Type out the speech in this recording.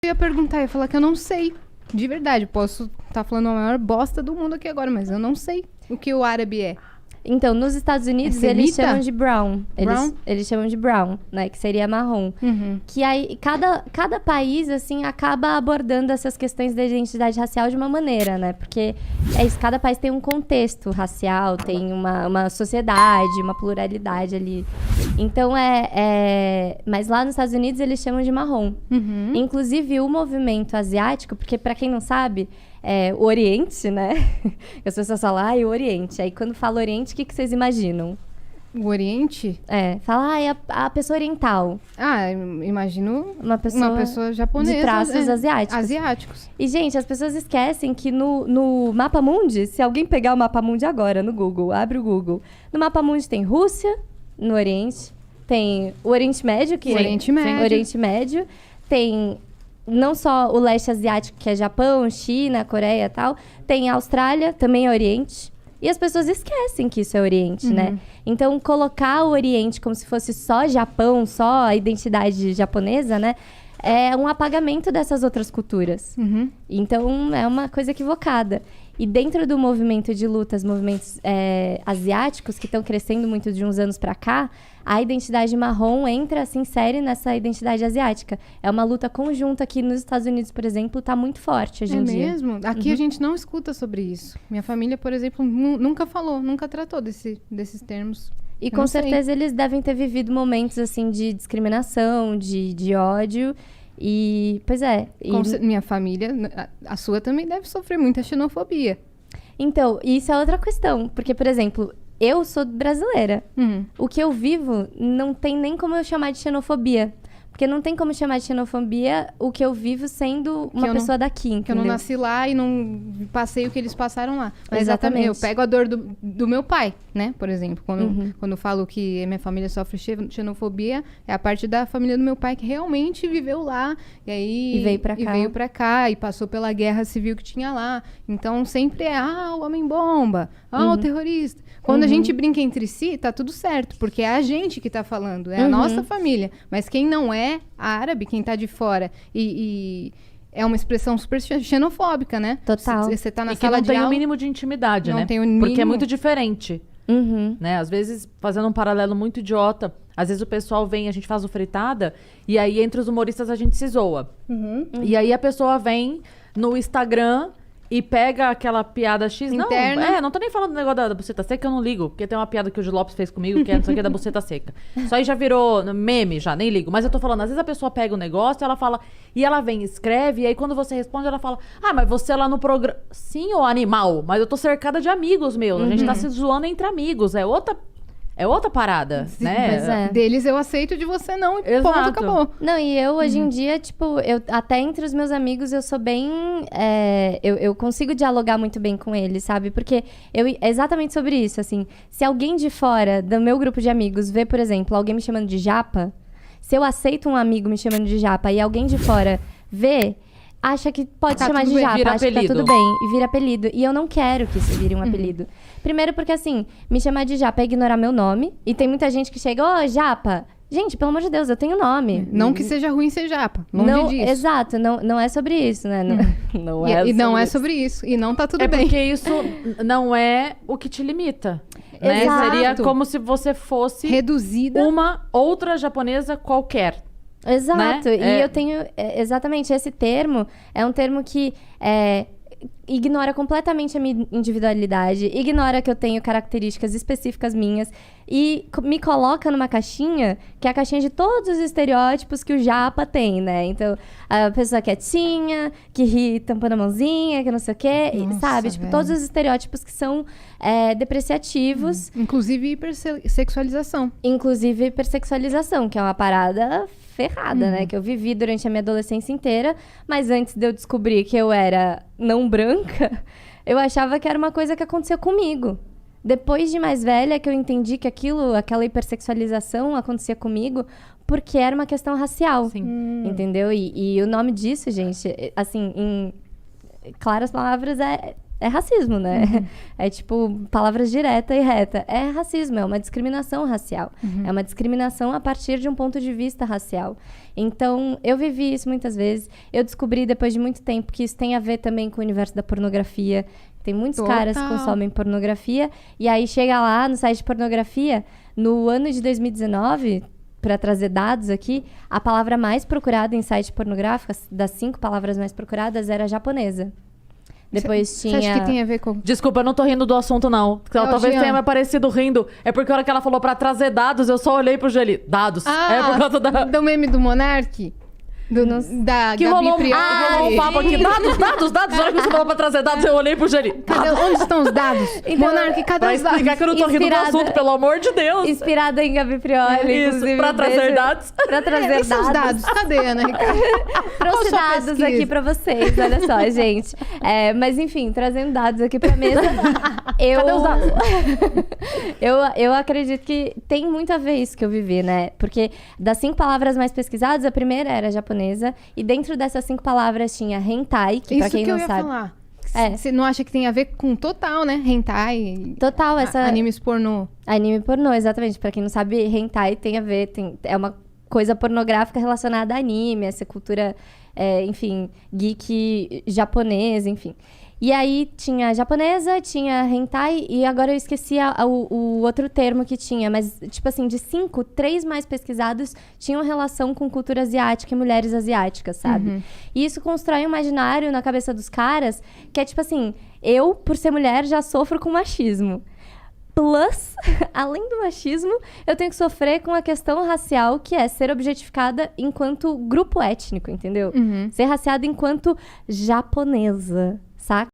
ia perguntar, eu ia falar que eu não sei. De verdade, posso estar falando a maior bosta do mundo aqui agora, mas eu não sei o que o árabe é. Então, nos Estados Unidos, É eles semita? chamam de brown. Brown? Eles chamam de brown, né? Que seria marrom. Uhum. Que aí, cada país, assim, acaba abordando essas questões da identidade racial de uma maneira, né? Porque é isso, cada país tem um contexto racial, tem uma sociedade, uma pluralidade ali. Então, mas lá nos Estados Unidos, eles chamam de marrom. Uhum. Inclusive, o movimento asiático, porque pra quem não sabe, o Oriente, né? As pessoas falam, o Oriente. Aí, quando fala Oriente, o que vocês imaginam? O Oriente? Fala, é a pessoa oriental. Imagino Uma pessoa japonesa. de traços asiáticos. Asiáticos. E, gente, as pessoas esquecem que no Mapa Mundi, se alguém pegar o Mapa Mundi agora no Google, abre o Google. No Mapa Mundi tem Rússia, no Oriente. Tem o Oriente Médio, que Oriente Médio. Oriente Médio. Tem não só o leste asiático, que é Japão, China, Coreia e tal. Tem a Austrália, também é Oriente. E as pessoas esquecem que isso é Oriente, né? Então, colocar o Oriente como se fosse só Japão, só a identidade japonesa, né? É um apagamento dessas outras culturas. Uhum. Então, é uma coisa equivocada. E dentro do movimento de lutas, movimentos asiáticos, que estão crescendo muito de uns anos pra cá, a identidade marrom entra, se insere nessa identidade asiática. É uma luta conjunta aqui nos Estados Unidos, por exemplo, tá muito forte hoje em dia. É mesmo? Aqui a gente não escuta sobre isso. Minha família, por exemplo, nunca falou, nunca tratou desses termos. E Eu com não sei. certeza eles devem ter vivido momentos, assim, de discriminação, de ódio. E, pois é. Minha família, a sua também deve sofrer muita xenofobia. Então, isso é outra questão. Porque, por exemplo, eu sou brasileira. O que eu vivo não tem nem como eu chamar de xenofobia. Porque não tem como chamar de xenofobia o que eu vivo sendo uma pessoa daqui, entendeu? Que eu não nasci lá e não passei o que eles passaram lá. Mas Exatamente. Eu pego a dor do meu pai, né? Por exemplo, quando eu falo que minha família sofre xenofobia, é a parte da família do meu pai que realmente viveu lá. E veio pra cá. veio pra cá e passou pela guerra civil que tinha lá. Então sempre o homem-bomba, o terrorista. Quando a gente brinca entre si, tá tudo certo, porque é a gente que tá falando, é a nossa família. Mas quem não é árabe, quem tá de fora e é uma expressão super xenofóbica, né? Total. Você tá na E que sala não de tem aula, o mínimo de intimidade, não né? tem o mínimo. Porque é muito diferente, Uhum. né? Às vezes, fazendo um paralelo muito idiota, às vezes o pessoal vem, a gente faz o fritada, e aí entre os humoristas a gente se zoa. E aí a pessoa vem no Instagram e pega aquela piada X. Interna. Não tô nem falando do negócio da buceta seca, eu não ligo. Porque tem uma piada que o Gil Lopes fez comigo, que é não sei o que da buceta seca. Isso aí já virou meme, já, nem ligo. Mas eu tô falando, às vezes a pessoa pega o negócio, ela fala, e ela vem, escreve, e aí quando você responde, ela fala, mas você lá no programa. Sim, ô animal, mas eu tô cercada de amigos meus. A gente tá se zoando entre amigos. É outra parada, né? Pois é. Deles eu aceito, de você não, e ponto, Exato. acabou. Não, e eu hoje em dia, tipo, até entre os meus amigos eu sou bem. Eu consigo dialogar muito bem com eles, sabe? Porque é exatamente sobre isso, assim. Se alguém de fora do meu grupo de amigos vê, por exemplo, alguém me chamando de japa, se eu aceito um amigo me chamando de japa e alguém de fora vê, acha que pode Tá chamar tudo de bem, japa, vira acha que tá apelido. tudo bem, e vira apelido. E eu não quero que isso vire um apelido. Primeiro porque, assim, me chamar de japa é ignorar meu nome. E tem muita gente que chega, japa. Gente, pelo amor de Deus, eu tenho nome. Não que seja ruim ser japa, longe Não, disso. exato, não é sobre isso, né? Não E não é sobre isso. E não tá tudo É bem. porque isso não é o que te limita, né? Exato. Seria como se você fosse Reduzida. uma outra japonesa qualquer. Exato. Né? E eu tenho exatamente esse termo. É um termo que ignora completamente a minha individualidade, ignora que eu tenho características específicas minhas e me coloca numa caixinha que é a caixinha de todos os estereótipos que o japa tem, né? Então, a pessoa quietinha, que ri tampando a mãozinha, que não sei o quê, Nossa, sabe? Tipo, velho. todos os estereótipos que são depreciativos, Inclusive hipersexualização. inclusive hipersexualização, que é uma parada ferrada, né? Que eu vivi durante a minha adolescência inteira, mas antes de eu descobrir que eu era não branca, eu achava que era uma coisa que acontecia comigo. Depois de mais velha que eu entendi que aquela hipersexualização acontecia comigo porque era uma questão racial. Sim. Entendeu? E o nome disso, gente, assim, em claras palavras, é é racismo, né? É tipo, palavras direta e reta. É racismo, é uma discriminação racial. É uma discriminação a partir de um ponto de vista racial. Então, eu vivi isso muitas vezes. Eu descobri depois de muito tempo que isso tem a ver também com o universo da pornografia. Tem muitos caras que consomem pornografia. E aí chega lá no site de pornografia, no ano de 2019... para trazer dados aqui, a palavra mais procurada em site pornográfico, das 5 palavras mais procuradas, era japonesa. Depois tinha... Você acha que tem a ver com... Desculpa, eu não tô rindo do assunto, não. Talvez Jean. tenha me parecido rindo. É porque a hora que ela falou pra trazer dados, eu só olhei pro Geli. Dados. É por causa da... do meme do Monark? Da Que Gabi rolou Prioli. um papo aqui. Dados. A hora que você falou pra trazer dados, eu olhei pro Geli. Cadê, onde estão os dados? Então, Monark, cadê Pra os dados? explicar que eu não tô rindo do Inspirada- assunto, pelo amor de Deus. Inspirada em Gabi Prioli, Isso, inclusive. pra trazer dados. Pra trazer E seus dados? Cadê, Ana Ricardo? Trouxe sua dados pesquisa? aqui pra vocês, olha só, gente. Mas enfim, trazendo dados aqui pra mesa. Cadê os dados? eu acredito que tem muito a ver isso que eu vivi, né? Porque das 5 palavras mais pesquisadas, a primeira era japonesa. E dentro dessas 5 palavras tinha hentai, que pra Isso quem que eu não ia sabe... falar. É. Você não acha que tem a ver com total, né? Hentai, Total, essa... animes pornô. Anime pornô, exatamente. Pra quem não sabe, hentai tem a ver... é uma coisa pornográfica relacionada a anime, essa cultura, enfim, geek japonesa, enfim. E aí tinha japonesa, tinha hentai, e agora eu esqueci o outro termo que tinha, mas, tipo assim, de 5, 3 mais pesquisados tinham relação com cultura asiática e mulheres asiáticas, sabe? E isso constrói um imaginário na cabeça dos caras que é tipo assim, eu, por ser mulher, já sofro com machismo. Plus, além do machismo, eu tenho que sofrer com a questão racial, que é ser objetificada enquanto grupo étnico, entendeu? Ser raciada enquanto japonesa, saca?